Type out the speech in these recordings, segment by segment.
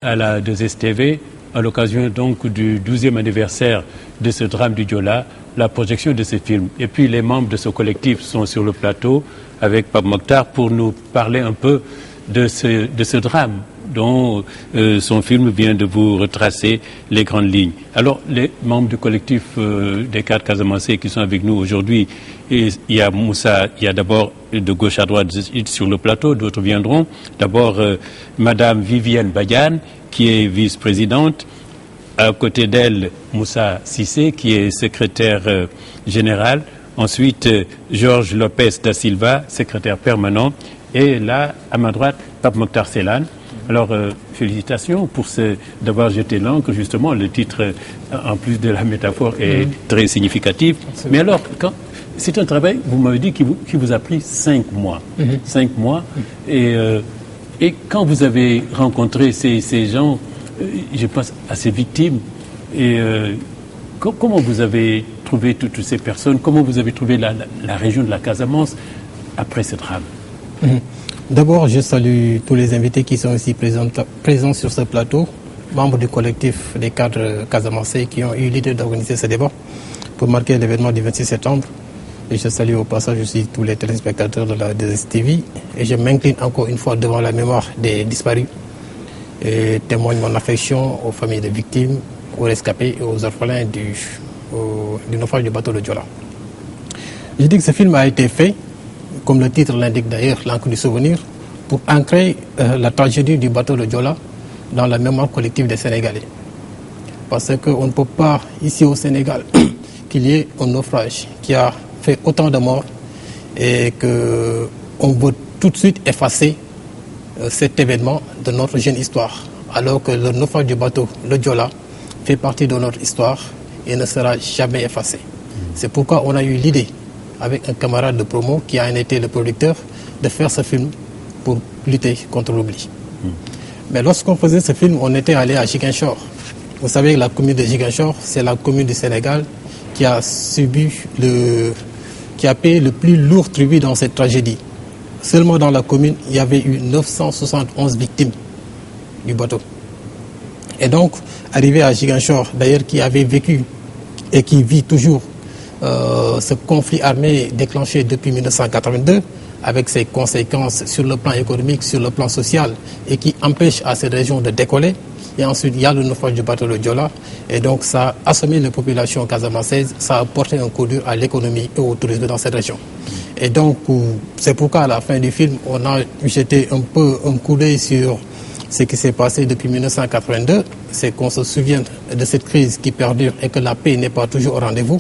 à la 2STV, à l'occasion donc du 12e anniversaire de ce drame du Diola, la projection de ce film. Et puis les membres de ce collectif sont sur le plateau avec Pape Mokhtar pour nous parler un peu de ce drame dont son film vient de vous retracer les grandes lignes. Alors, les membres du collectif des cadres casamançais qui sont avec nous aujourd'hui, il y a Moussa, il y a d'abord de gauche à droite sur le plateau, d'autres viendront. D'abord, Madame Viviane Badiane, qui est vice-présidente. À côté d'elle, Moussa Cissé, qui est secrétaire général. Ensuite, Georges Lopez da Silva, secrétaire permanent. Et là, à ma droite, Pape Mokhtar Sellane. Alors, félicitations pour d'avoir jeté l'encre. Justement, le titre, en plus de la métaphore, est très significatif. Absolument. Mais alors, c'est un travail, vous m'avez dit, qui vous a pris 5 mois. 5 mois. Et quand vous avez rencontré ces gens, je pense à ces victimes, comment vous avez trouvé toutes ces personnes? Comment vous avez trouvé la région de la Casamance après ce drame? D'abord, je salue tous les invités qui sont ici présents sur ce plateau, membres du collectif des cadres casamançais qui ont eu l'idée d'organiser ce débat pour marquer l'événement du 26 septembre. Et je salue au passage aussi tous les téléspectateurs de la 2STV. Et je m'incline encore une fois devant la mémoire des disparus et témoigne mon affection aux familles des victimes, aux rescapés et aux orphelins du naufrage du bateau de Diola. Je dis que ce film a été fait, comme le titre l'indique d'ailleurs, l'encre du souvenir, pour ancrer la tragédie du bateau de Diola dans la mémoire collective des Sénégalais. Parce qu'on ne peut pas, ici au Sénégal, qu'il y ait un naufrage qui a fait autant de morts et qu'on veut tout de suite effacer cet événement de notre jeune histoire, alors que le naufrage du bateau, le Diola, fait partie de notre histoire et ne sera jamais effacé. C'est pourquoi on a eu l'idée, avec un camarade de promo qui a été le producteur, de faire ce film pour lutter contre l'oubli. Mais lorsqu'on faisait ce film, on était allé à Ziguinchor. Vous savez que la commune de Ziguinchor, c'est la commune du Sénégal qui a payé le plus lourd tribut dans cette tragédie. Seulement dans la commune, il y avait eu 971 victimes du bateau. Et donc, arrivé à Ziguinchor, d'ailleurs qui avait vécu et qui vit toujours ce conflit armé déclenché depuis 1982, avec ses conséquences sur le plan économique, sur le plan social, et qui empêche à cette région de décoller. Et ensuite, il y a le naufrage du bateau de Diola. Et donc, ça a assommé les populations casamançaises, ça a porté un coup dur à l'économie et au tourisme dans cette région. Et donc, c'est pourquoi à la fin du film, on a jeté un peu un coup d'œil sur ce qui s'est passé depuis 1982. C'est qu'on se souvienne de cette crise qui perdure et que la paix n'est pas toujours au rendez-vous.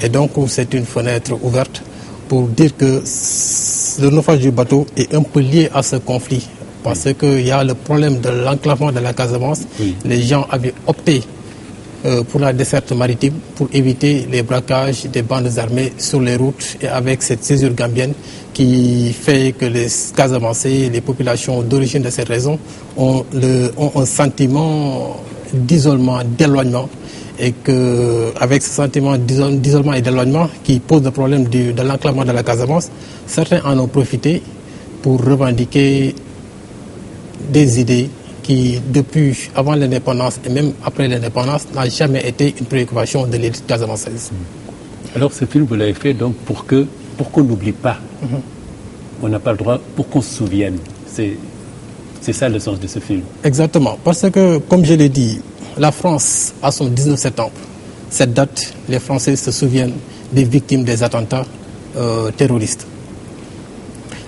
Et donc, c'est une fenêtre ouverte pour dire que le naufrage du bateau est un peu lié à ce conflit. Parce qu'il y a le problème de l'enclavement de la Casamance. Les gens avaient opté pour la desserte maritime pour éviter les braquages des bandes armées sur les routes et avec cette césure gambienne qui fait que les Casamançais, les populations d'origine de cette région ont un sentiment d'isolement, d'éloignement, et qu'avec ce sentiment d'isolement et d'éloignement qui pose le problème de l'enclavement de la Casamance, certains en ont profité pour revendiquer des idées qui, depuis avant l'indépendance et même après l'indépendance, n'a jamais été une préoccupation de l'élite casamançaise. Alors ce film, vous l'avez fait donc pour qu'on n'oublie pas. On n'a pas le droit, pour qu'on se souvienne. C'est ça le sens de ce film. Exactement. Parce que, comme je l'ai dit, la France a son 19 septembre. Cette date, les Français se souviennent des victimes des attentats terroristes.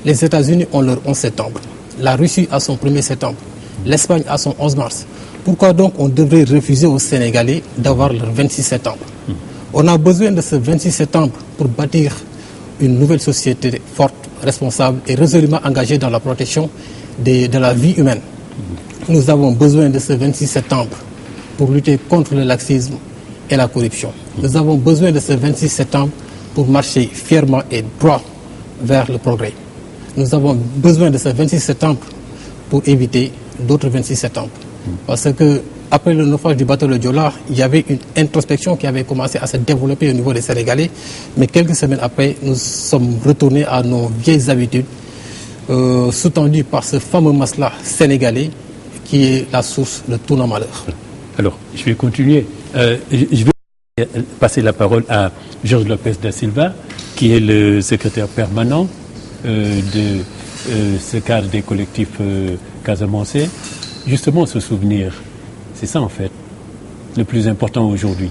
Les États-Unis ont leur 11 septembre. La Russie a son 1er septembre. L'Espagne a son 11 mars. Pourquoi donc on devrait refuser aux Sénégalais d'avoir leur 26 septembre? On a besoin de ce 26 septembre pour bâtir une nouvelle société forte, responsable et résolument engagée dans la protection de la vie humaine. Nous avons besoin de ce 26 septembre pour lutter contre le laxisme et la corruption. Nous avons besoin de ce 26 septembre pour marcher fièrement et droit vers le progrès. Nous avons besoin de ce 26 septembre pour éviter d'autres 26 septembre. Parce que après le naufrage du bateau de Diola, il y avait une introspection qui avait commencé à se développer au niveau des Sénégalais. Mais quelques semaines après, nous sommes retournés à nos vieilles habitudes, sous-tendues par ce fameux masla sénégalais qui est la source de tout nos malheurs. Alors, je vais continuer. Je vais passer la parole à Georges Lopez da Silva, qui est le secrétaire permanent de ce cadre des collectifs casamançais. Justement, ce souvenir, c'est ça en fait, le plus important aujourd'hui.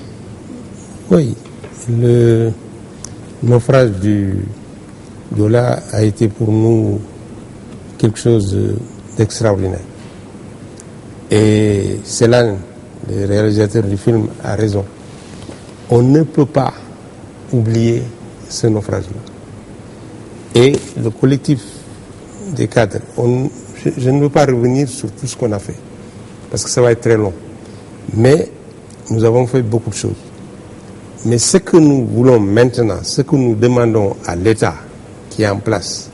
Oui, le naufrage du Joola a été pour nous quelque chose d'extraordinaire. Et Célan, le réalisateur du film, a raison. On ne peut pas oublier ce naufrage-là. Et le collectif des cadres, je ne veux pas revenir sur tout ce qu'on a fait, parce que ça va être très long. Mais nous avons fait beaucoup de choses. Mais ce que nous voulons maintenant, ce que nous demandons à l'État qui est en place,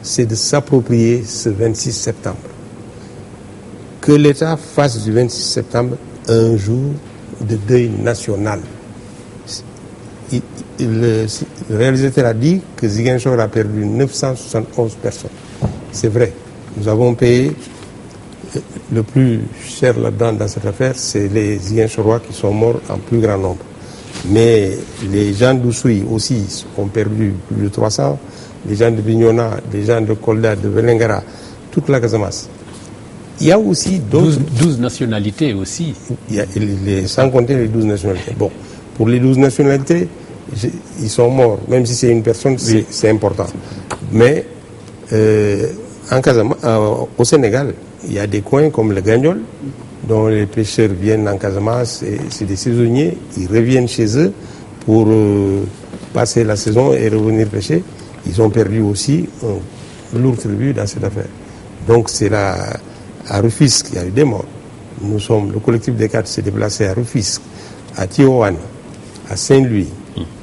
c'est de s'approprier ce 26 septembre. Que l'État fasse du 26 septembre un jour de deuil national. Le réalisateur a dit que Ziguinchor a perdu 971 personnes. C'est vrai. Nous avons payé le plus cher là-dedans dans cette affaire, c'est les Ziguinchorois qui sont morts en plus grand nombre. Mais les gens d'Oussouye aussi ont perdu plus de 300. Les gens de Bignona, les gens de Kolda, de Velengara, toute la Casamance. Il y a aussi d'autres... 12 nationalités aussi. Sans compter les 12 nationalités. Bon, pour les 12 nationalités, ils sont morts. Même si c'est une personne, oui, c'est important. Mais en Casamance, au Sénégal, il y a des coins comme le Gagnol, dont les pêcheurs viennent en Casamance, et c'est des saisonniers, ils reviennent chez eux pour passer la saison et revenir pêcher. Ils ont perdu aussi un lourd tribut dans cette affaire. Donc c'est là, à Rufisque, il y a eu des morts. Le collectif des cadres s'est déplacé à Rufisque, à Tivaouane, à Saint-Louis,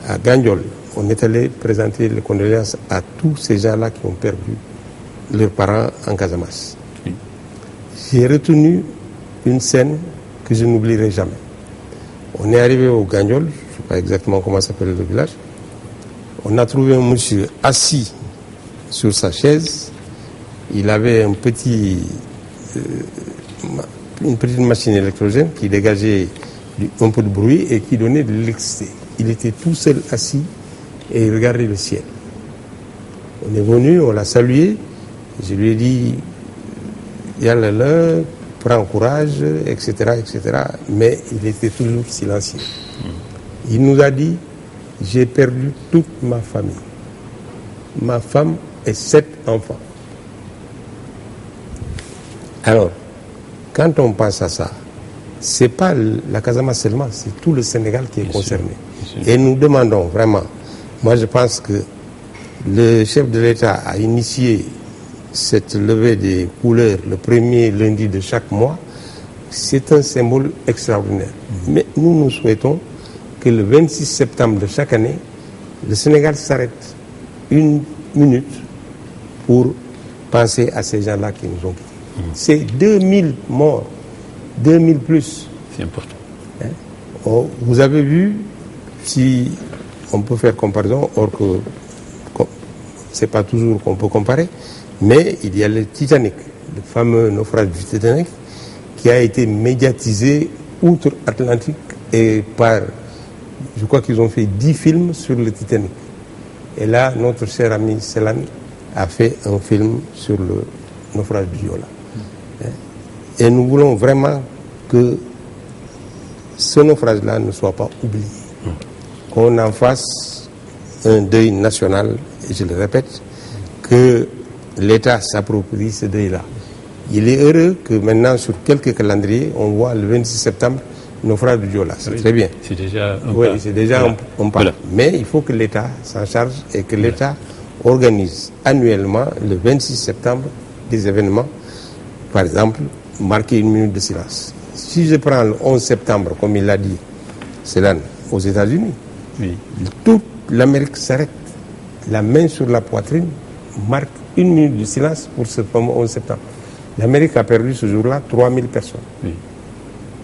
à Gagnol. On est allé présenter les condoléances à tous ces gens-là qui ont perdu leurs parents en Casamance. J'ai retenu une scène que je n'oublierai jamais. On est arrivé au Gagnol, je ne sais pas exactement comment s'appelle le village. On a trouvé un monsieur assis sur sa chaise. Il avait une petite machine électrogène qui dégageait un peu de bruit et qui donnait de l'électricité. Il était tout seul assis et il regardait le ciel. On est venu, on l'a salué. Je lui ai dit, yalla là, prends courage, etc., etc. Mais il était toujours silencieux. Il nous a dit, j'ai perdu toute ma famille. Ma femme et 7 enfants. Alors, quand on pense à ça, c'est pas la Casamance seulement, c'est tout le Sénégal qui est concerné. Et nous demandons vraiment, moi je pense que le chef de l'État a initié cette levée des couleurs le premier lundi de chaque mois. C'est un symbole extraordinaire. Mais nous souhaitons que le 26 septembre de chaque année, le Sénégal s'arrête 1 minute pour penser à ces gens-là qui nous ont quittés. C'est 2000 morts, 2000 plus. C'est important. Oh, vous avez vu, si on peut faire comparaison, or que c'est pas toujours qu'on peut comparer, mais il y a le Titanic, le fameux naufrage du Titanic, qui a été médiatisé outre-Atlantique et par, je crois qu'ils ont fait 10 films sur le Titanic. Et là, notre cher ami Célan a fait un film sur le naufrage du Joola. Et nous voulons vraiment que ce naufrage-là ne soit pas oublié. Qu'on en fasse un deuil national, et je le répète, que l'État s'approprie ce deuil-là. Il est heureux que maintenant, sur quelques calendriers, on voit le 26 septembre, le naufrage du Joola. C'est très bien. C'est déjà un oui, pas. c'est déjà un pas. Voilà. Mais il faut que l'État s'en charge et que l'État organise annuellement, le 26 septembre, des événements. Par exemple, marquer 1 minute de silence. Si je prends le 11 septembre, comme il l'a dit, c'est là, aux États-Unis, toute l'Amérique s'arrête. La main sur la poitrine marque 1 minute de silence pour ce fameux 11 septembre. L'Amérique a perdu ce jour-là 3000 personnes.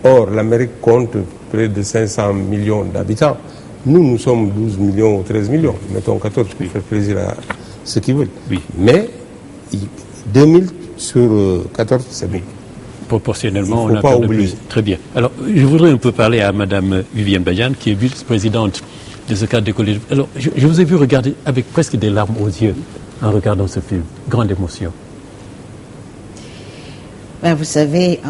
Or, l'Amérique compte près de 500 millions d'habitants. Nous sommes 12 millions ou 13 millions. Mettons 14 pour faire plaisir à ceux qui veulent. Mais 2000 sur 14, c'est bon. proportionnellement, il ne faut pas oublier. Plus. Très bien. Alors, je voudrais un peu parler à Mme Viviane Badiane, qui est vice-présidente de ce cadre d'école. Alors, je vous ai vu regarder avec presque des larmes aux yeux en regardant ce film. Grande émotion. Ben, vous savez,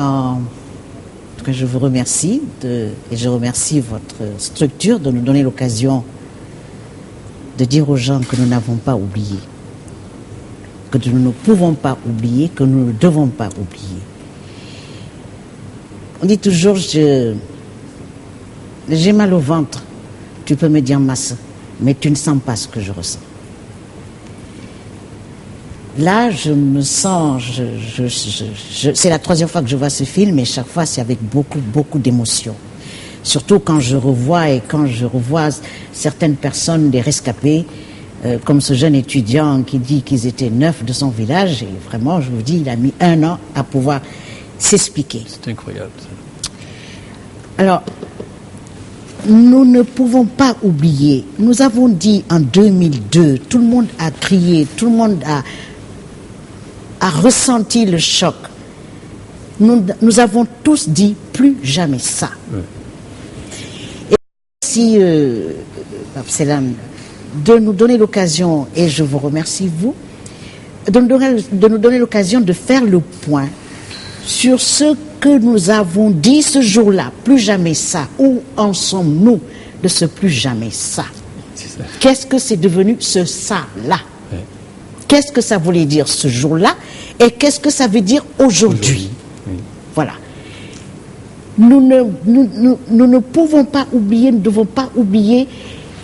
je vous remercie et je remercie votre structure de nous donner l'occasion de dire aux gens que nous n'avons pas oublié, que nous ne pouvons pas oublier, que nous ne devons pas oublier. On dit toujours, j'ai mal au ventre, tu peux me dire masse, mais tu ne sens pas ce que je ressens. Là, je me sens, c'est la troisième fois que je vois ce film et chaque fois c'est avec beaucoup d'émotion. Surtout quand je revois certaines personnes, des rescapés, comme ce jeune étudiant qui dit qu'ils étaient 9 de son village et vraiment, je vous dis, il a mis 1 an à pouvoir s'expliquer. C'est incroyable. Alors, nous ne pouvons pas oublier, nous avons dit en 2002, tout le monde a crié, tout le monde a ressenti le choc. Nous avons tous dit plus jamais ça. Oui. Et merci, Abselam, de nous donner l'occasion, et je vous remercie, vous, de nous donner l'occasion de faire le point sur ce que nous avons dit ce jour-là, plus jamais ça. Où en sommes-nous de ce plus jamais ça? Qu'est-ce que c'est devenu ce ça-là? Qu'est-ce que ça voulait dire ce jour-là et qu'est-ce que ça veut dire aujourd'hui? Oui. Voilà. Nous ne pouvons pas oublier, nous ne devons pas oublier,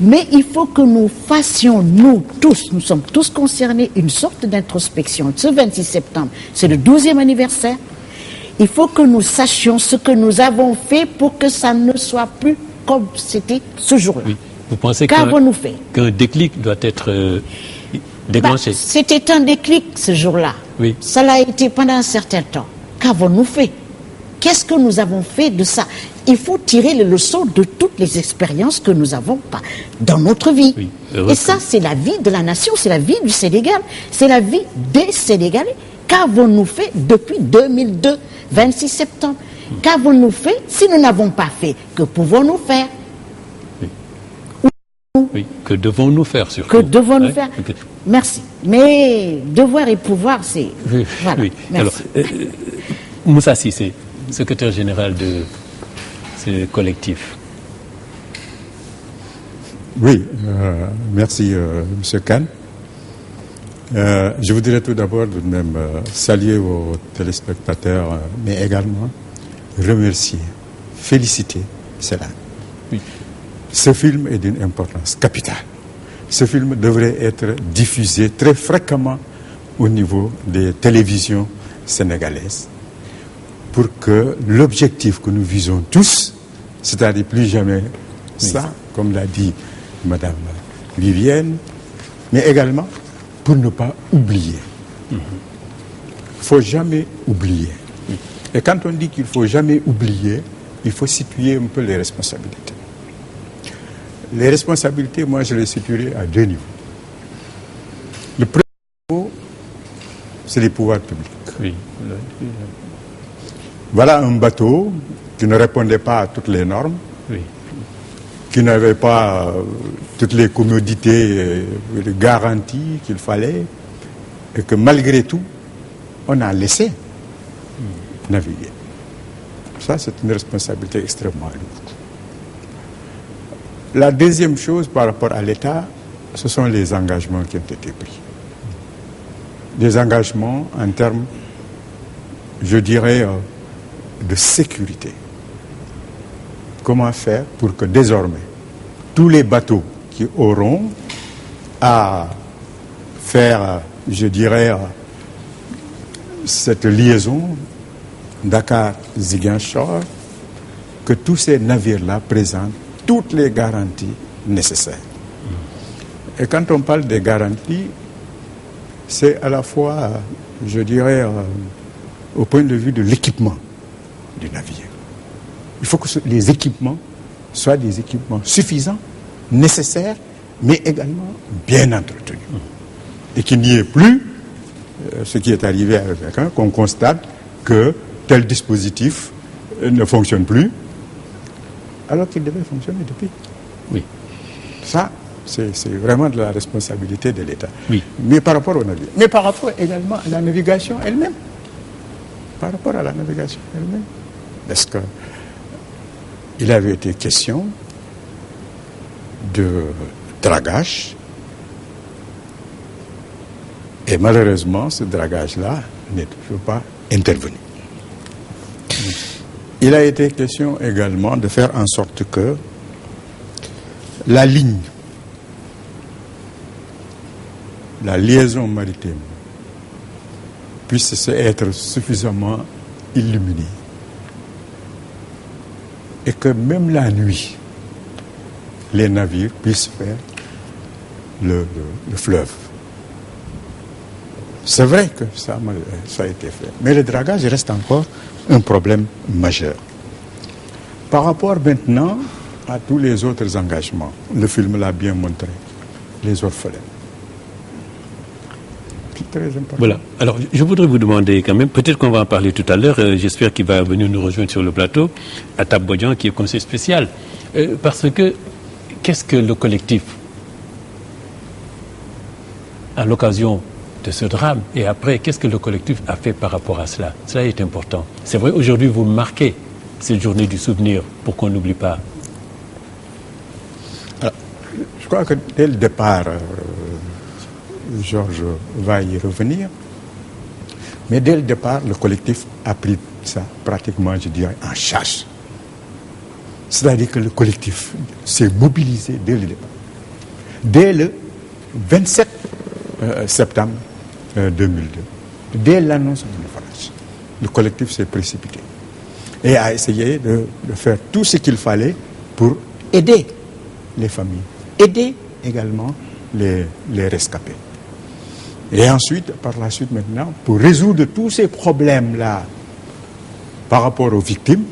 mais il faut que nous fassions, nous sommes tous concernés, une sorte d'introspection. Ce 26 septembre, c'est le 12e anniversaire. Il faut que nous sachions ce que nous avons fait pour que ça ne soit plus comme c'était ce jour-là. Oui. Vous pensez qu'avons-nous fait? Qu'un déclic doit être... déclenché. C'était un déclic ce jour-là. Oui. Ça l'a été pendant un certain temps. Qu'avons-nous fait? Qu'est-ce que nous avons fait de ça? Il faut tirer les leçons de toutes les expériences que nous avons dans notre vie. Oui. Et ça, c'est la vie de la nation, c'est la vie du Sénégal, c'est la vie des Sénégalais. Qu'avons-nous fait depuis 2002, 26 septembre? Qu'avons-nous fait? Si nous n'avons pas fait, que pouvons-nous faire? Oui, que devons-nous faire surtout? Que devons-nous faire? Okay. Merci. Mais devoir et pouvoir, c'est... Oui. Voilà. Oui. Merci. Alors, Moussa Cissé, secrétaire général de ce collectif. Oui, merci M. Khan. Je voudrais tout d'abord de même saluer vos téléspectateurs, mais également remercier, féliciter cela. Oui. Ce film est d'une importance capitale. Ce film devrait être diffusé très fréquemment au niveau des télévisions sénégalaises pour que l'objectif que nous visons tous, c'est-à-dire plus jamais ça, comme l'a dit Madame Viviane, mais également pour ne pas oublier. Il ne faut jamais oublier. Et quand on dit qu'il ne faut jamais oublier, il faut situer un peu les responsabilités. Les responsabilités, moi, je les situerai à 2 niveaux. Le premier niveau, c'est les pouvoirs publics. Oui. Voilà un bateau qui ne répondait pas à toutes les normes, oui, qui n'avait pas toutes les commodités, les garanties qu'il fallait, et que malgré tout, on a laissé naviguer. Ça, c'est une responsabilité extrêmement lourde. La deuxième chose par rapport à l'État, ce sont les engagements qui ont été pris. Des engagements en termes, je dirais, de sécurité. Comment faire pour que désormais, tous les bateaux qui auront à faire, je dirais, cette liaison Dakar-Ziguinchor, que tous ces navires-là présentent toutes les garanties nécessaires. Et quand on parle des garanties, c'est à la fois, je dirais, au point de vue de l'équipement du navire. Il faut que les équipements soient des équipements suffisants, nécessaires, mais également bien entretenus. Et qu'il n'y ait plus ce qui est arrivé avec quelqu'un, qu'on constate que tel dispositif ne fonctionne plus, alors qu'il devait fonctionner depuis. Oui. Ça, c'est vraiment de la responsabilité de l'État. Oui. Mais par rapport au navire. Mais par rapport également à la navigation elle-même. Par rapport à la navigation elle-même. Est-ce qu'il avait été question de dragage, et malheureusement ce dragage-là n'est toujours pas intervenu. Il a été question également de faire en sorte que la ligne, la liaison maritime puisse être suffisamment illuminée et que même la nuit, les navires puissent faire le fleuve. C'est vrai que ça a été fait, mais le dragage reste encore un problème majeur. Par rapport maintenant à tous les autres engagements, le film l'a bien montré, les orphelins. C'est très important. Voilà. Alors, je voudrais vous demander quand même, peut-être qu'on va en parler tout à l'heure, j'espère qu'il va venir nous rejoindre sur le plateau, Atab Bodian, qui est conseiller spécial. Parce que, qu'est-ce que le collectif, à l'occasion de ce drame, et après, qu'est-ce que le collectif a fait par rapport à cela? Cela est important. C'est vrai, aujourd'hui, vous marquez cette journée du souvenir pour qu'on n'oublie pas. Alors, je crois que dès le départ, Georges va y revenir, mais dès le départ, le collectif a pris ça pratiquement, je dirais, en charge. C'est-à-dire que le collectif s'est mobilisé dès le départ. Dès le 27 septembre 2002, dès l'annonce du naufrage, le collectif s'est précipité et a essayé de faire tout ce qu'il fallait pour aider les familles, aider également les rescapés. Et ensuite, par la suite maintenant, pour résoudre tous ces problèmes-là par rapport aux victimes,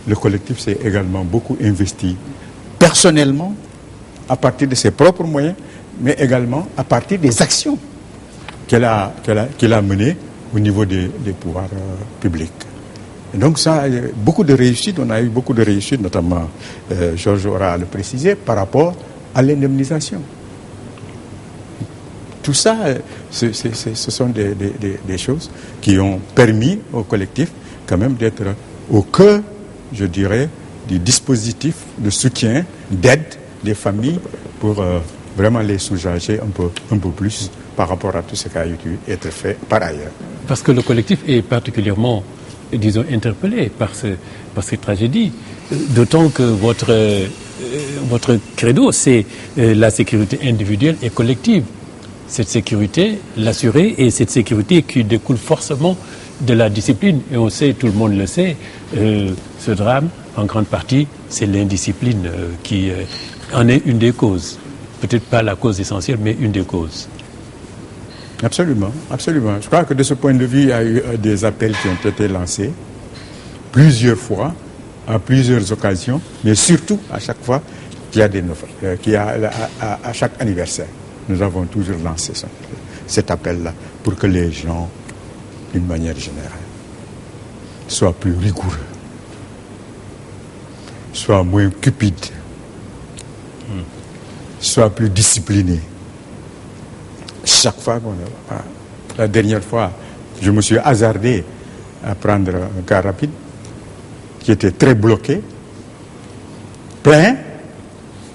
le collectif s'est également beaucoup investi personnellement, à partir de ses propres moyens, mais également à partir des actions qu'il a menées au niveau des pouvoirs publics. Et donc ça, beaucoup de réussite, on a eu beaucoup de réussite, notamment, Georges aura à le préciser, par rapport à l'indemnisation. Tout ça, ce sont des choses qui ont permis au collectif quand même d'être au cœur, je dirais, du dispositif de soutien, d'aide des familles pour vraiment les soulager un peu plus par rapport à tout ce qui a dû être fait par ailleurs. Parce que le collectif est particulièrement, disons, interpellé par cette tragédie. D'autant que votre credo, c'est la sécurité individuelle et collective. Cette sécurité, l'assurer, et cette sécurité qui découle forcément de la discipline. Et on sait, tout le monde le sait, ce drame, en grande partie, c'est l'indiscipline qui en est une des causes. Peut-être pas la cause essentielle, mais une des causes. Absolument, absolument. Je crois que de ce point de vue, il y a eu des appels qui ont été lancés plusieurs fois, à plusieurs occasions, mais surtout à chaque fois qu'il y a des à chaque anniversaire. Nous avons toujours lancé cet appel-là pour que les gens, d'une manière générale, soient plus rigoureux, soient moins cupides, soient plus disciplinés. Chaque fois la dernière fois, je me suis hasardé à prendre un car rapide qui était très bloqué, plein,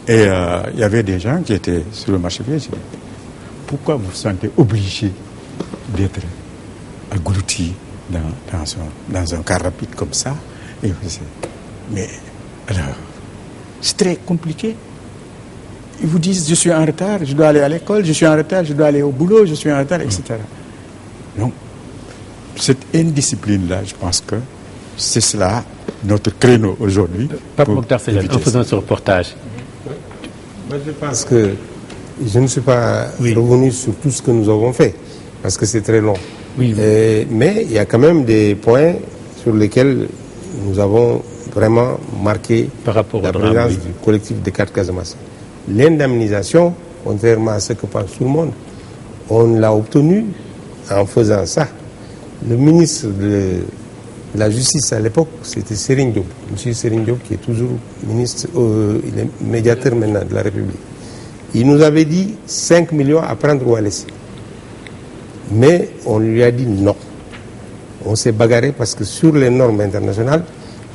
et il y avait des gens qui étaient sur le marché-pied. J'ai dit, pourquoi vous vous sentez obligé d'être aglouti dans un car rapide comme ça? Et mais alors, c'est très compliqué. Ils vous disent, je suis en retard, je dois aller à l'école, je suis en retard, je dois aller au boulot, je suis en retard, etc. Donc, cette indiscipline-là, je pense que c'est cela, notre créneau aujourd'hui. Pape Mokhtar Sellane, en faisant ce reportage. Moi, je pense que je ne suis pas revenu sur tout ce que nous avons fait, parce que c'est très long. Oui. Mais il y a quand même des points sur lesquels nous avons vraiment marqué par rapport la présence du collectif des 4 Casamance. L'indemnisation, contrairement à ce que pense tout le monde, on l'a obtenue en faisant ça. Le ministre de la justice à l'époque, c'était Serigne Diop. M. Serigne Diop, qui est toujours ministre, il est médiateur maintenant de la République. Il nous avait dit 5 millions à prendre ou à laisser. Mais on lui a dit non. On s'est bagarré parce que sur les normes internationales,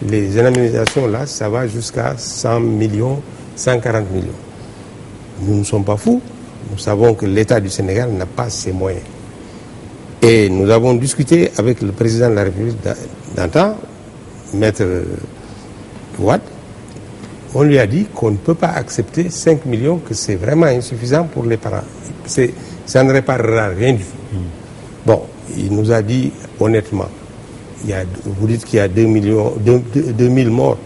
les indemnisations là, ça va jusqu'à 100 millions, 140 millions. Nous ne sommes pas fous. Nous savons que l'État du Sénégal n'a pas ces moyens. Et nous avons discuté avec le président de la République d'antan, Maître Wade. On lui a dit qu'on ne peut pas accepter 5 millions, que c'est vraiment insuffisant pour les parents. Ça ne réparera rien du tout. Bon, il nous a dit honnêtement, vous dites qu'il y a 2000 morts.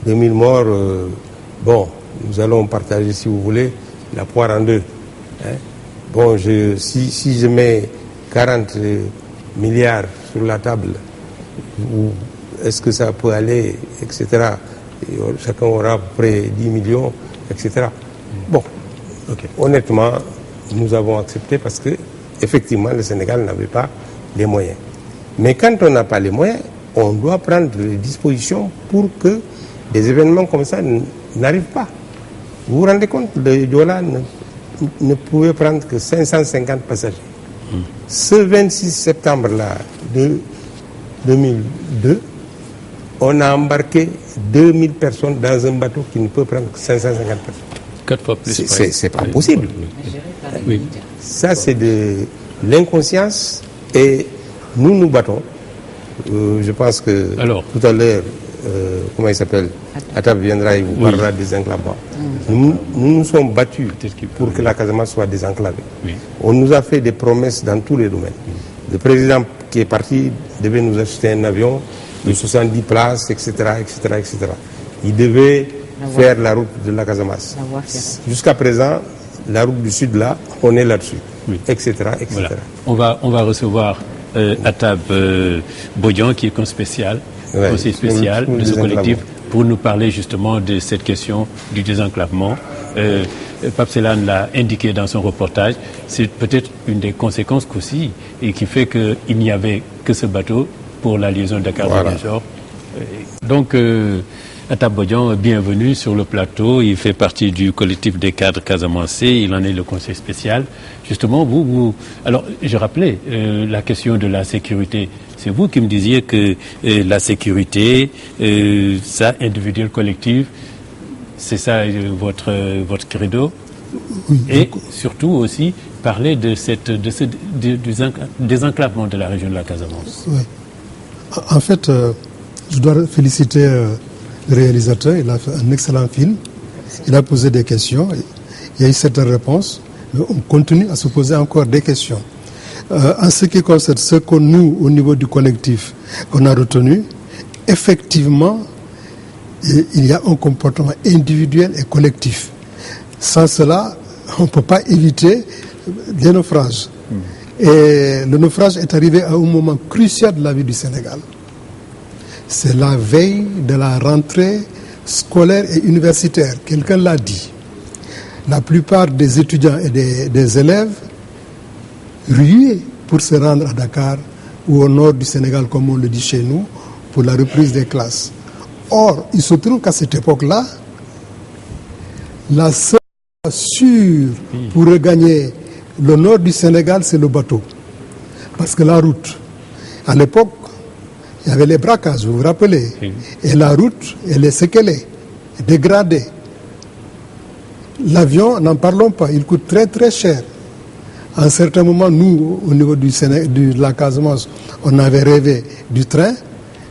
2000 morts, bon, nous allons partager, si vous voulez, la poire en deux. Hein? Bon, si je mets 40 milliards sur la table, est-ce que ça peut aller, etc. Et chacun aura à peu près 10 millions, etc. Bon, honnêtement, nous avons accepté parce que, effectivement, le Sénégal n'avait pas les moyens. Mais quand on n'a pas les moyens, on doit prendre des dispositions pour que des événements comme ça n'arrivent pas. Vous vous rendez compte, le Joola ne pouvait prendre que 550 passagers. Ce 26 septembre-là de 2002, on a embarqué 2000 personnes dans un bateau qui ne peut prendre que 550 personnes. 4 fois plus. C'est pas possible. Oui. Ça, c'est de l'inconscience et nous nous battons. Je pense que tout à l'heure, comment il s'appelle, Atab viendra et vous parlera des enclavements. Nous nous sommes battus pour que la Casamance soit désenclavée. Oui. On nous a fait des promesses dans tous les domaines. Le président qui est parti devait nous acheter un avion de 70 places, etc., etc., etc. Il devait faire la route de la Casamance. Jusqu'à présent, la route du Sud, là, on est là-dessus, etc., etc. Voilà. On va recevoir Atab Bodian, qui est conseiller spécial de ce collectif, pour nous parler justement de cette question du désenclavement. Pape Selan l'a indiqué dans son reportage, c'est peut-être une des conséquences aussi, et qui fait qu'il n'y avait que ce bateau pour la liaison Dakar-Ziguinchor. Donc, Atab Bodian, bienvenue sur le plateau. Il fait partie du collectif des cadres casamançais. Il en est le conseiller spécial. Justement, alors, je rappelais la question de la sécurité. C'est vous qui me disiez que la sécurité, ça, individuel, collectif, c'est ça votre credo. Oui, et surtout aussi parler du désenclavement de la région de la Casamance. Oui. En fait, je dois féliciter le réalisateur. Il a fait un excellent film. Il a posé des questions. Il y a eu certaines réponses. Mais on continue à se poser encore des questions. En ce qui concerne ce que nous, au niveau du collectif, on a retenu, effectivement, il y a un comportement individuel et collectif. Sans cela, on ne peut pas éviter les naufrages. Et le naufrage est arrivé à un moment crucial de la vie du Sénégal. C'est la veille de la rentrée scolaire et universitaire. Quelqu'un l'a dit. La plupart des étudiants et des élèves ruaient pour se rendre à Dakar ou au nord du Sénégal, comme on le dit chez nous, pour la reprise des classes. Or, il se trouve qu'à cette époque-là, la seule sûre pour regagner le nord du Sénégal, c'est le bateau. Parce que la route, à l'époque, il y avait les braquages, vous vous rappelez. Et la route, elle est séquelée, dégradée. L'avion, n'en parlons pas, il coûte très très cher. À un certain moment, nous, au niveau de la Casamance, on avait rêvé du train,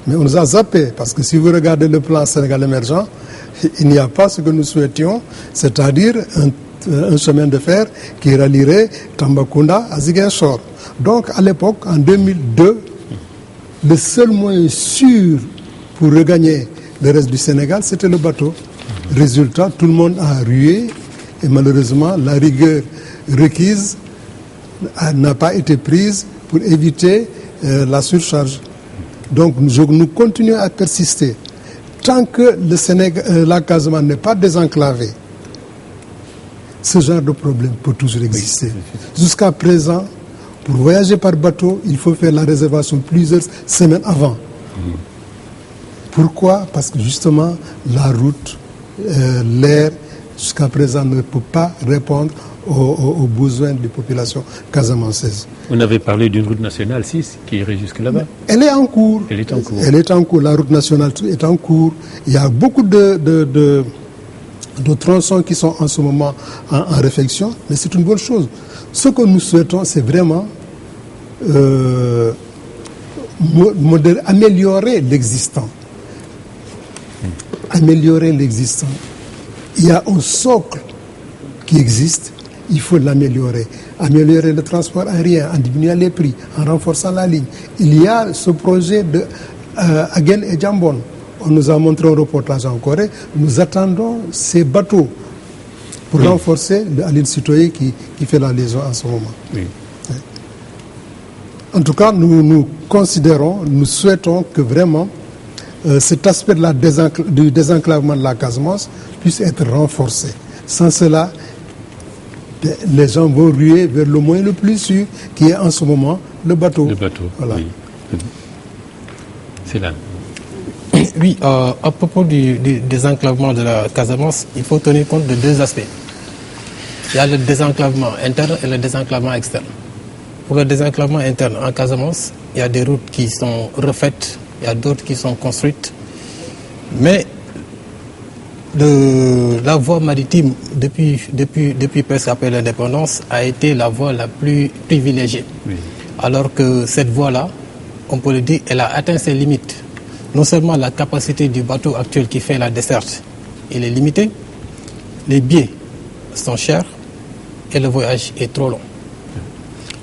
mais on nous a zappé. Parce que si vous regardez le plan Sénégal émergent, il n'y a pas ce que nous souhaitions, c'est-à-dire un chemin de fer qui rallierait Tambacounda à Ziguinchor. Donc, à l'époque, en 2002, le seul moyen sûr pour regagner le reste du Sénégal, c'était le bateau. Résultat, tout le monde a rué et malheureusement, la rigueur requise n'a pas été prise pour éviter la surcharge. Donc, nous continuons à persister. Tant que la Casamance n'est pas désenclavée, ce genre de problème peut toujours exister. Jusqu'à présent, pour voyager par bateau, il faut faire la réservation plusieurs semaines avant. Pourquoi? Parce que justement, la route, l'air, jusqu'à présent, ne peut pas répondre aux besoins des populations casamançaises. On avait parlé d'une route nationale 6 qui irait jusque là-bas. Elle est en cours. Elle est en cours. Elle est en cours. La route nationale est en cours. Il y a beaucoup de tronçons qui sont en ce moment en réflexion, mais c'est une bonne chose. Ce que nous souhaitons, c'est vraiment améliorer l'existant. Améliorer l'existant. Il y a un socle qui existe, il faut l'améliorer. Améliorer le transport aérien en diminuant les prix, en renforçant la ligne. Il y a ce projet de Aguel et Jambon. On nous a montré un reportage en Corée. Nous attendons ces bateaux pour renforcer Aline Sitoé qui fait la liaison en ce moment. Oui. En tout cas, nous considérons, nous souhaitons que vraiment cet aspect du désenclavement de la Casamance puisse être renforcé. Sans cela, les gens vont ruer vers le moyen le plus sûr, qui est en ce moment le bateau. Le bateau, voilà. Oui. C'est là. Oui, à propos du désenclavement de la Casamance, il faut tenir compte de deux aspects. Il y a le désenclavement interne et le désenclavement externe. Pour le désenclavement interne en Casamance, il y a des routes qui sont refaites, il y a d'autres qui sont construites. Mais la voie maritime, depuis presque après l'indépendance, a été la voie la plus privilégiée. Oui. Alors que cette voie-là, on peut le dire, elle a atteint ses limites. Non seulement la capacité du bateau actuel qui fait la desserte, elle est limitée, les billets sont chers et le voyage est trop long.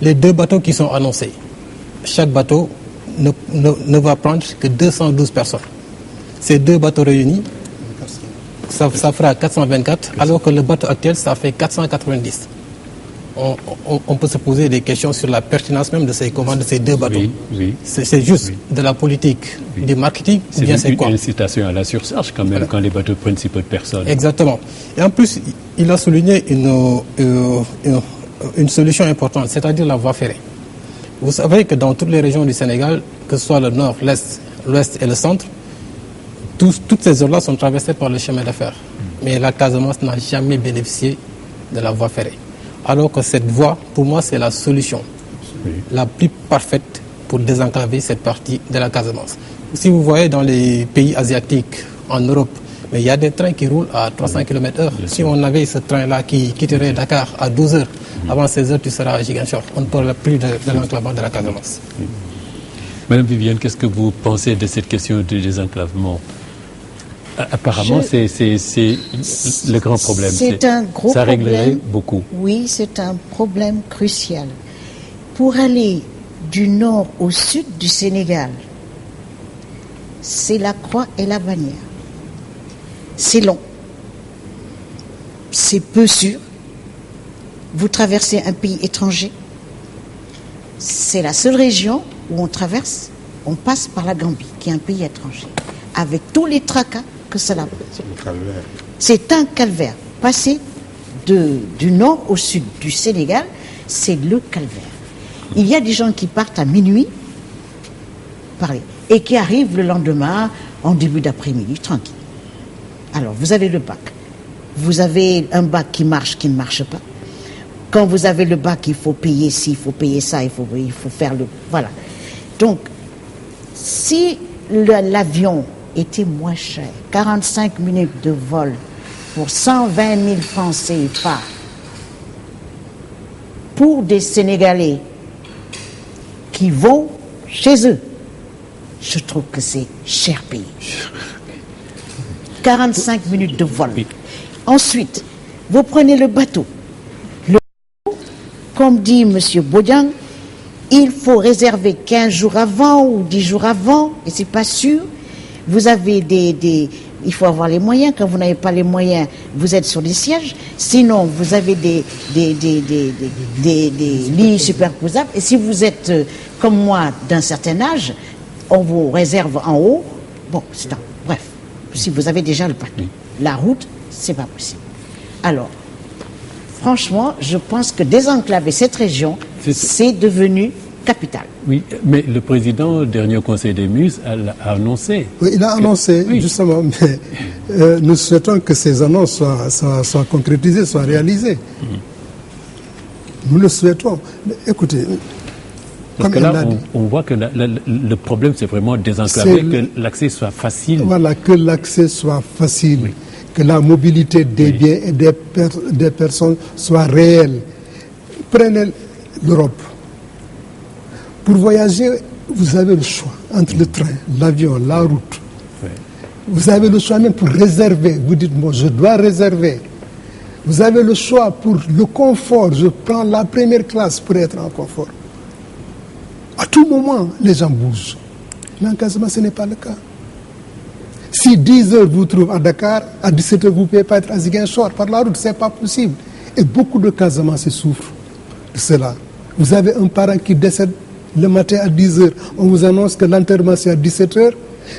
Les deux bateaux qui sont annoncés, chaque bateau ne va prendre que 212 personnes. Ces deux bateaux réunis, ça fera 424, alors que le bateau actuel, ça fait 490. On peut se poser des questions sur la pertinence même de ces commandes de ces deux bateaux. Oui, oui. C'est juste de la politique, du marketing, ou bien c'est quoi? C'est une incitation à la surcharge quand même, voilà. Quand les bateaux prennent si peu de personnes. Exactement. Et en plus, il a souligné une solution importante, c'est-à-dire la voie ferrée. Vous savez que dans toutes les régions du Sénégal, que ce soit le nord, l'est, l'ouest et le centre, toutes ces zones-là sont traversées par le chemin de fer. Mais la Casamance n'a jamais bénéficié de la voie ferrée. Alors que cette voie, pour moi, c'est la solution la plus parfaite pour désenclaver cette partie de la Casamance. Si vous voyez dans les pays asiatiques, en Europe, mais il y a des trains qui roulent à 300 km/h. Si on avait ce train-là qui quitterait Dakar à 12 heures, avant 16 heures, tu seras à Ziguinchor. On ne parle plus de l'enclavement de la Casamance. Madame Viviane, qu'est-ce que vous pensez de cette question du désenclavement? Apparemment, c'est le grand problème. C'est un gros problème. Ça réglerait beaucoup. Oui, c'est un problème crucial. Pour aller du nord au sud du Sénégal, c'est la croix et la bannière. C'est long. C'est peu sûr. Vous traversez un pays étranger. C'est la seule région où on passe par la Gambie, qui est un pays étranger, avec tous les tracas que cela peut. C'est un calvaire. Passer du nord au sud du Sénégal, c'est le calvaire. Il y a des gens qui partent à minuit, et qui arrivent le lendemain en début d'après-midi, tranquille. Alors, vous avez le bac. Vous avez un bac qui marche, qui ne marche pas. Quand vous avez le bac, il faut payer ci, il faut payer ça, il faut faire le... Voilà. Donc, si l'avion était moins cher, 45 minutes de vol pour 120 000 francs CFA pour des Sénégalais qui vont chez eux, je trouve que c'est cher payé. 45 minutes de vol. Ensuite, vous prenez le bateau. Comme dit M. Bodiang, il faut réserver 15 jours avant ou 10 jours avant, et c'est pas sûr. Vous avez il faut avoir les moyens. Quand vous n'avez pas les moyens, vous êtes sur des sièges. Sinon, vous avez des lits superposables. Et si vous êtes, comme moi, d'un certain âge, on vous réserve en haut. Bon, c'est bref. Si vous avez déjà le bateau. La route, c'est pas possible. Alors, franchement, je pense que désenclaver cette région, c'est devenu capitale. Oui, mais le président au dernier Conseil des ministres a annoncé. Oui, il a annoncé, oui. Justement, mais nous souhaitons que ces annonces soient concrétisées, soient réalisées. Nous le souhaitons. Mais écoutez, parce que là, on voit que le problème, c'est vraiment désenclaver, que l'accès soit facile. Voilà, que l'accès soit facile, oui. Que la mobilité des biens et des personnes soit réelle. Prenez l'Europe. Pour voyager, vous avez le choix entre le train, l'avion, la route. Oui. Vous avez le choix même pour réserver. Vous dites, moi, je dois réserver. Vous avez le choix pour le confort. Je prends la première classe pour être en confort. À tout moment, les gens bougent. Mais en Casamance, ce n'est pas le cas. Si 10 heures vous trouvent à Dakar, à 17 heures, vous ne pouvez pas être à Ziguinchor par la route. Ce n'est pas possible. Et beaucoup de Casamançais souffrent de cela. Vous avez un parent qui décède le matin à 10 heures. On vous annonce que l'enterrement, c'est à 17 heures.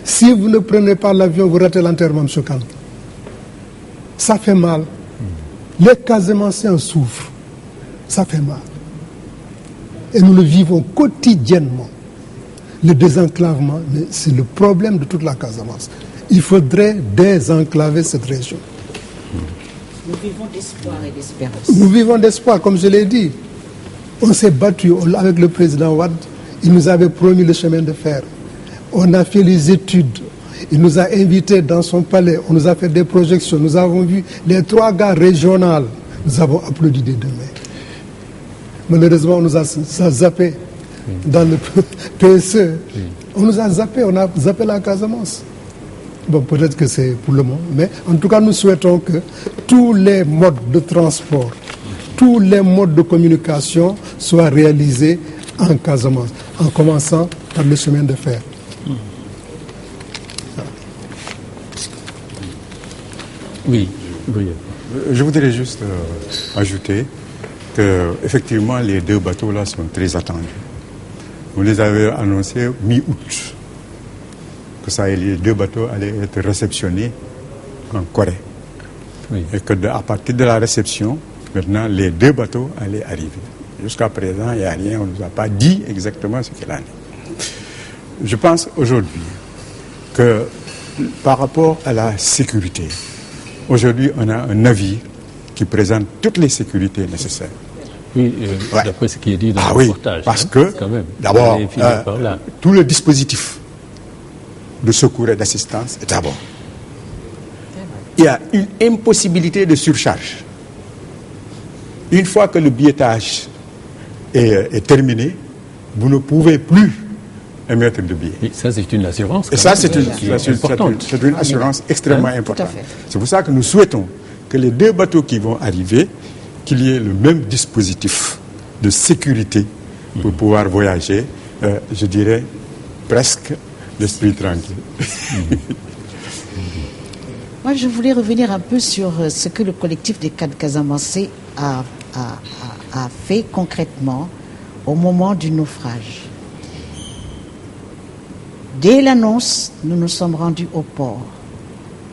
Si vous ne prenez pas l'avion, vous ratez l'enterrement, M. Khan. Ça fait mal. Les Casamançais en souffrent. Ça fait mal. Et nous le vivons quotidiennement. Le désenclavement, mais c'est le problème de toute la Casamance. Il faudrait désenclaver cette région. Nous vivons d'espoir et d'espérance. Nous vivons d'espoir, comme je l'ai dit. On s'est battu avec le président Wade. Il nous avait promis le chemin de fer. On a fait les études. Il nous a invités dans son palais. On nous a fait des projections. Nous avons vu les 3 gares régionales. Nous avons applaudi des 2 mains. Malheureusement, on nous a zappé dans le PSE. On nous a zappé, on a zappé la Casamance. Bon, peut-être que c'est pour le moment, mais en tout cas, nous souhaitons que tous les modes de transport, tous les modes de communication soient réalisés en Casamance, en commençant par le chemin de fer. Oui. Je voudrais juste ajouter que effectivement les 2 bateaux là sont très attendus. Vous les avez annoncés mi-août que les 2 bateaux allaient être réceptionnés en Corée. Oui. Et que à partir de la réception, maintenant les 2 bateaux allaient arriver. Jusqu'à présent, il n'y a rien, on ne nous a pas dit exactement ce qu'il en est. Je pense aujourd'hui que par rapport à la sécurité, aujourd'hui on a un navire qui présente toutes les sécurités nécessaires. Oui, d'après ce qui est dit dans le reportage. Parce que, d'abord, tout le dispositif de secours et d'assistance est à bord. Il y a une impossibilité de surcharge. Une fois que le biétage est terminé, vous ne pouvez plus émettre de billets. Et ça, c'est une assurance. Et ça, c'est une assurance extrêmement importante. C'est pour ça que nous souhaitons que les 2 bateaux qui vont arriver, qu'il y ait le même dispositif de sécurité pour pouvoir voyager, je dirais, presque l'esprit tranquille. Moi, je voulais revenir un peu sur ce que le collectif des cadres casamançais a fait concrètement au moment du naufrage. Dès l'annonce, nous nous sommes rendus au port.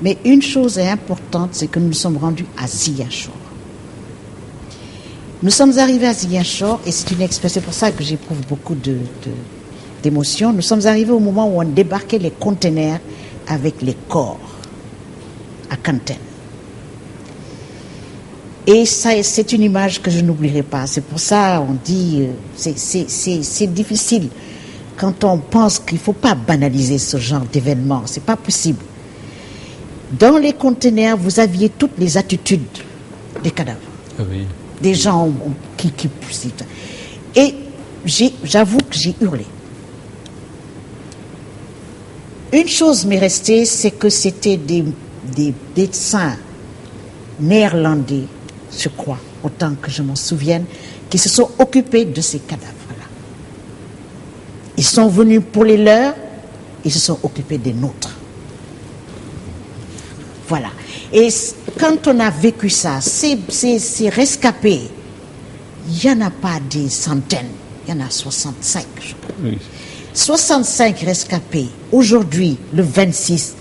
Mais une chose est importante, c'est que nous nous sommes rendus à Ziguinchor. Nous sommes arrivés à Ziguinchor et c'est une expérience, c'est pour ça que j'éprouve beaucoup d'émotions. Nous sommes arrivés au moment où on débarquait les conteneurs avec les corps à Kanten. Et ça, c'est une image que je n'oublierai pas. C'est pour ça on dit, c'est difficile quand on pense qu'il ne faut pas banaliser ce genre d'événement. C'est pas possible. Dans les conteneurs, vous aviez toutes les attitudes des cadavres. Oui. Des gens qui poussent. Et j'avoue que j'ai hurlé. Une chose m'est restée, c'est que c'était des médecins néerlandais, je crois, autant que je m'en souvienne, qui se sont occupés de ces cadavres-là. Ils sont venus pour les leurs, ils se sont occupés des nôtres. Voilà. Et quand on a vécu ça, ces rescapés, il n'y en a pas des centaines, il y en a 65, je crois. Oui. 65 rescapés, aujourd'hui, le 26,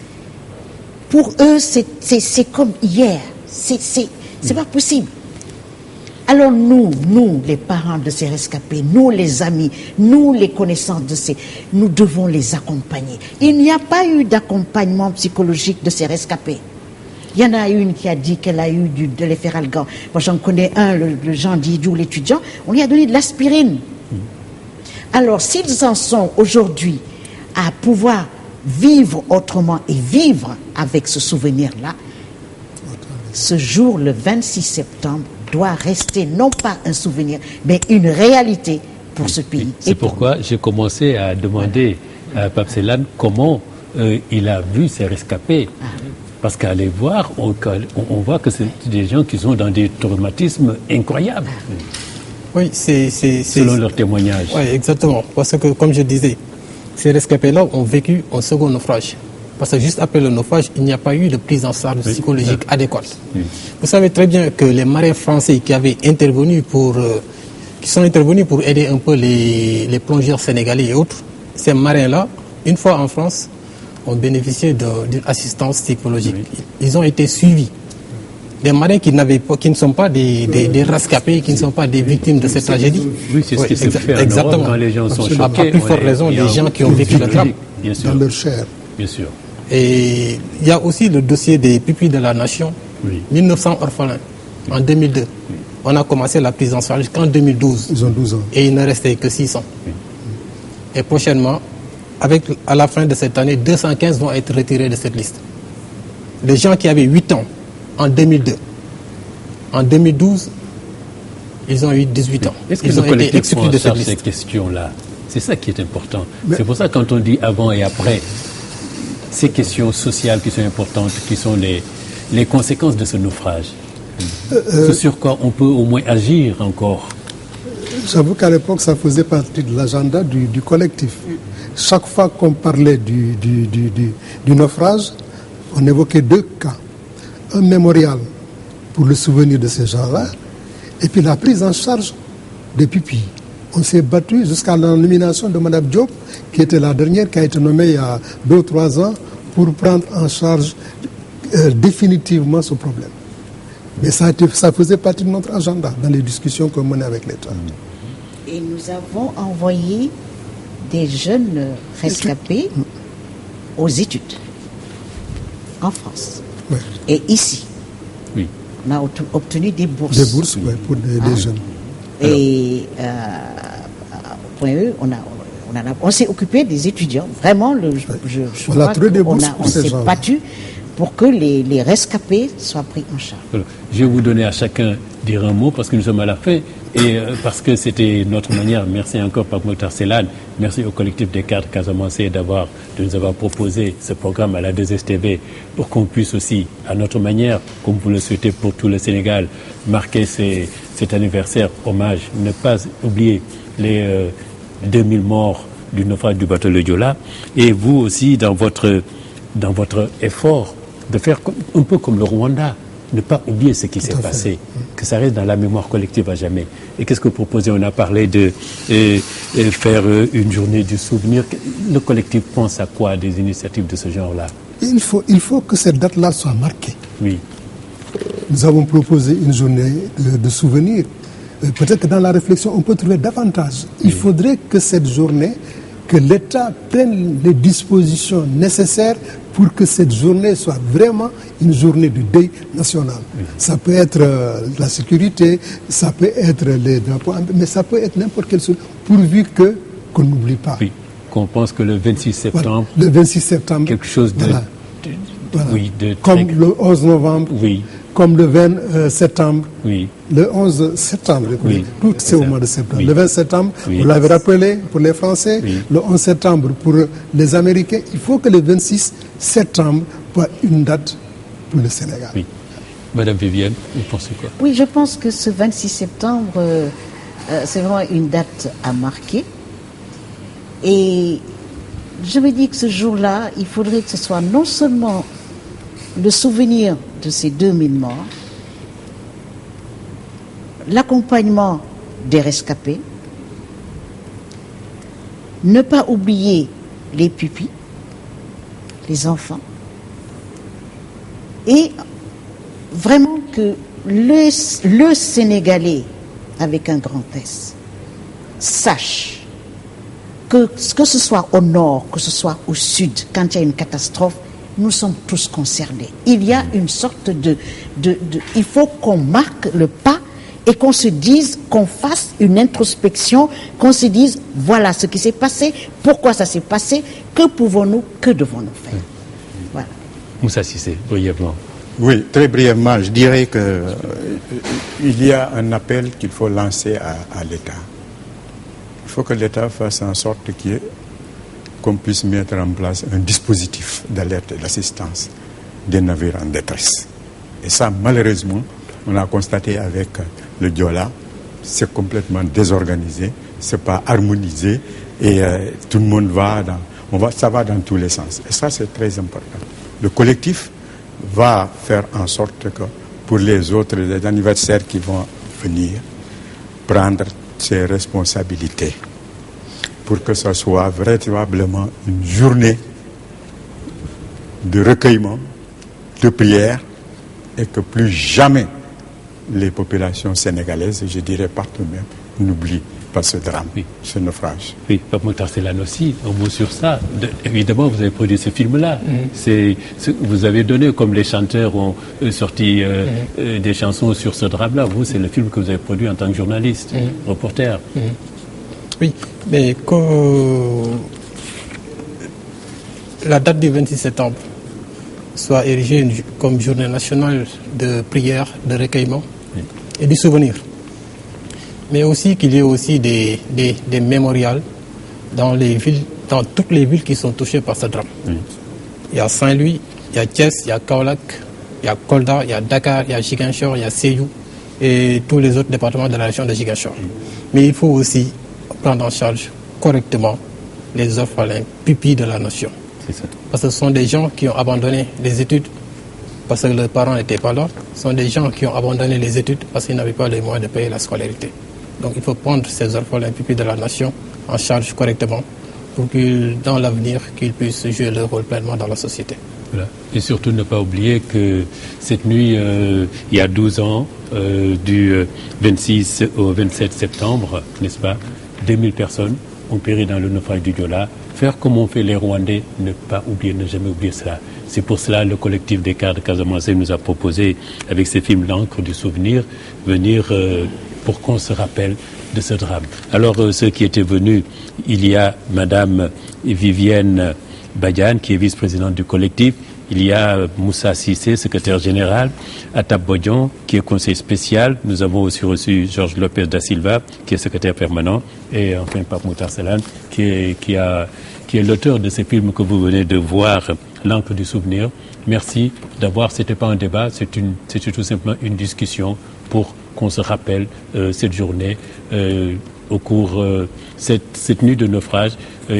pour eux, c'est comme hier. C'est pas possible. Alors nous, les parents de ces rescapés, nous les amis, nous les connaissances nous devons les accompagner. Il n'y a pas eu d'accompagnement psychologique de ces rescapés. Il y en a une qui a dit qu'elle a eu de l'efferalgan. Moi j'en connais un, le Jean Didiou, l'étudiant, on lui a donné de l'aspirine. Alors s'ils en sont aujourd'hui à pouvoir vivre autrement et vivre avec ce souvenir-là, ce jour, le 26 septembre, doit rester non pas un souvenir, mais une réalité pour ce pays. C'est pourquoi j'ai commencé à demander à Pape Célan comment il a vu ces rescapés. Parce qu'à les voir, on voit que c'est des gens qui sont dans des traumatismes incroyables. Oui, selon leur témoignage. Oui, exactement. Parce que, comme je disais, ces rescapés-là ont vécu un second naufrage. Parce que juste après le naufrage, il n'y a pas eu de prise en charge psychologique adéquate. Vous savez très bien que les marins français qui avaient intervenu qui sont intervenus pour aider un peu les plongeurs sénégalais et autres, ces marins-là, une fois en France, ont bénéficié d'une assistance psychologique. Ils ont été suivis. Des marins qui ne sont pas des rescapés, qui ne sont pas des victimes de cette tragédie. Oui, c'est ce qui se fait en Europe quand les gens sont choqués. À plus forte raison, les gens qui ont vécu le drame. Bien sûr. Dans leur chair. Bien sûr. Et il y a aussi le dossier des pupilles de la nation, 1900 orphelins, en 2002. On a commencé la prise en charge qu'en 2012. Ils ont 12 ans. Et il ne restait que 600. Et prochainement, à la fin de cette année, 215 vont être retirés de cette liste. Les gens qui avaient 8 ans en 2002, en 2012, ils ont eu 18 ans. Est-ce que ils le ont été collectif exclus prend en de cette charge ces liste. questions-là? C'est ça qui est important. C'est pour ça que quand on dit avant et après, ces questions sociales qui sont importantes, qui sont les conséquences de ce naufrage, ce sur quoi on peut au moins agir encore. J'avoue qu'à l'époque, ça faisait partie de l'agenda du collectif. Chaque fois qu'on parlait du naufrage, on évoquait 2 cas. Un mémorial pour le souvenir de ces gens-là, et puis la prise en charge des pupilles. On s'est battu jusqu'à la nomination de Mme Diop, qui était la dernière, qui a été nommée il y a 2 ou 3 ans, pour prendre en charge définitivement ce problème. Mais ça faisait partie de notre agenda dans les discussions qu'on menait avec l'État. Et nous avons envoyé des jeunes rescapés aux études en France. Oui. Et ici, oui. On a obtenu des bourses. Des bourses, oui, pour des jeunes. Et au point E, on s'est occupé des étudiants. Vraiment, je crois qu'on s'est battu pour que les rescapés soient pris en charge. Alors, je vais vous donner à chacun dire un mot parce que nous sommes à la fin et parce que c'était notre manière. Merci encore Pape Mokhtar Célan. Merci au collectif des cadres casamançais de nous avoir proposé ce programme à la 2STV pour qu'on puisse aussi, à notre manière, comme vous le souhaitez pour tout le Sénégal, marquer cet anniversaire, hommage, ne pas oublier les 2000 morts du naufrage du bateau le Joola. Et vous aussi, dans votre effort de faire un peu comme le Rwanda, ne pas oublier ce qui s'est passé, que ça reste dans la mémoire collective à jamais. Et qu'est-ce que vous proposez? On a parlé de faire une journée du souvenir. Le collectif pense à quoi des initiatives de ce genre-là? Il faut que cette date-là soit marquée. Oui. Nous avons proposé une journée de souvenir. Peut-être que dans la réflexion, on peut trouver davantage. Il faudrait que cette journée, que l'État prenne les dispositions nécessaires pour que cette journée soit vraiment une journée de deuil national. Oui. Ça peut être la sécurité, ça peut être les drapeaux, mais ça peut être n'importe quelle chose, pourvu qu'on n'oublie pas. Oui, qu'on pense que le 26 septembre, voilà, le 26 septembre, quelque chose de... Voilà. Oui, comme le 11 novembre, oui. Comme le 20 septembre, oui. Le 11 septembre, oui. Tout c'est au mois de septembre. Oui. Le 20 septembre, oui. Vous l'avez rappelé pour les Français, oui. Le 11 septembre pour les Américains. Il faut que le 26 septembre soit une date pour le Sénégal. Oui. Madame Viviane, vous pensez quoi? Oui, je pense que ce 26 septembre, c'est vraiment une date à marquer. Et je me dis que ce jour-là, il faudrait que ce soit non seulement le souvenir de ces 2000 morts, l'accompagnement des rescapés, ne pas oublier les pupilles, les enfants, et vraiment que le Sénégalais avec un grand S, sache que ce soit au nord, que ce soit au sud, quand il y a une catastrophe, nous sommes tous concernés. Il y a une sorte il faut qu'on marque le pas et qu'on se dise, qu'on fasse une introspection, qu'on se dise, voilà ce qui s'est passé, pourquoi ça s'est passé, que pouvons-nous, que devons-nous faire. Voilà. Moussa Cissé, brièvement. Oui, très brièvement, je dirais qu'il y a un appel qu'il faut lancer à l'État. Il faut que l'État fasse en sorte qu'on puisse mettre en place un dispositif d'alerte et d'assistance des navires en détresse. Et ça, malheureusement, on a constaté avec le Diola, c'est complètement désorganisé, c'est pas harmonisé et tout le monde ça va dans tous les sens. Et ça, c'est très important. Le collectif va faire en sorte que pour les autres, les anniversaires qui vont venir, prendre ses responsabilités pour que ce soit véritablement une journée de recueillement, de prière et que plus jamais les populations sénégalaises, je dirais partout même, n'oublient pas ce drame, ce naufrage. Oui, Pape Mokhtar Sellane aussi, un mot sur ça. Évidemment, vous avez produit ce film-là. Vous avez donné, comme les chanteurs ont sorti des chansons sur ce drame-là. Vous, c'est le film que vous avez produit en tant que journaliste, reporter. Oui, mais que la date du 26 septembre soit érigée comme journée nationale de prière, de recueillement et du souvenir. Mais aussi qu'il y ait aussi des mémorials dans toutes les villes qui sont touchées par ce drame. Il y a Saint-Louis, il y a Thiès, il y a Kaolack, il y a Kolda, il y a Dakar, il y a Ziguinchor, il y a Sédhiou et tous les autres départements de la région de Ziguinchor. Mais il faut aussi prendre en charge correctement les orphelins pupilles de la nation. Parce que ce sont des gens qui ont abandonné les études parce que leurs parents n'étaient pas là. Ce sont des gens qui ont abandonné les études parce qu'ils n'avaient pas les moyens de payer la scolarité. Donc il faut prendre ces orphelins pupilles de la nation en charge correctement pour que dans l'avenir, qu'ils puissent jouer leur rôle pleinement dans la société. Voilà. Et surtout ne pas oublier que cette nuit, il y a 12 ans, du 26 au 27 septembre, n'est-ce pas, 2000 personnes ont péri dans le naufrage du Diola. Faire comme ont fait les Rwandais, ne pas oublier, ne jamais oublier cela. C'est pour cela le collectif des cadres de Casamance nous a proposé, avec ces films L'encre du souvenir, venir pour qu'on se rappelle de ce drame. Alors, ceux qui étaient venus, il y a Madame Vivienne Badiane, qui est vice-présidente du collectif. Il y a Moussa Cissé, secrétaire général, Atab Bodian, qui est conseiller spécial. Nous avons aussi reçu Georges Lopez da Silva, qui est secrétaire permanent. Et enfin, Pape Mokhtar Sellane, qui est l'auteur de ces films que vous venez de voir, L'encre du souvenir. Merci d'avoir, c'était pas un débat, c'était tout simplement une discussion pour qu'on se rappelle cette journée au cours cette nuit de naufrage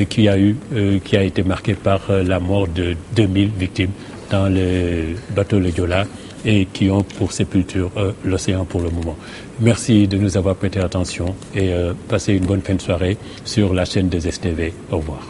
qui a été marquée par la mort de 2000 victimes dans le bateau Le Diola et qui ont pour sépulture l'océan pour le moment. Merci de nous avoir prêté attention et passez une bonne fin de soirée sur la chaîne des STV. Au revoir.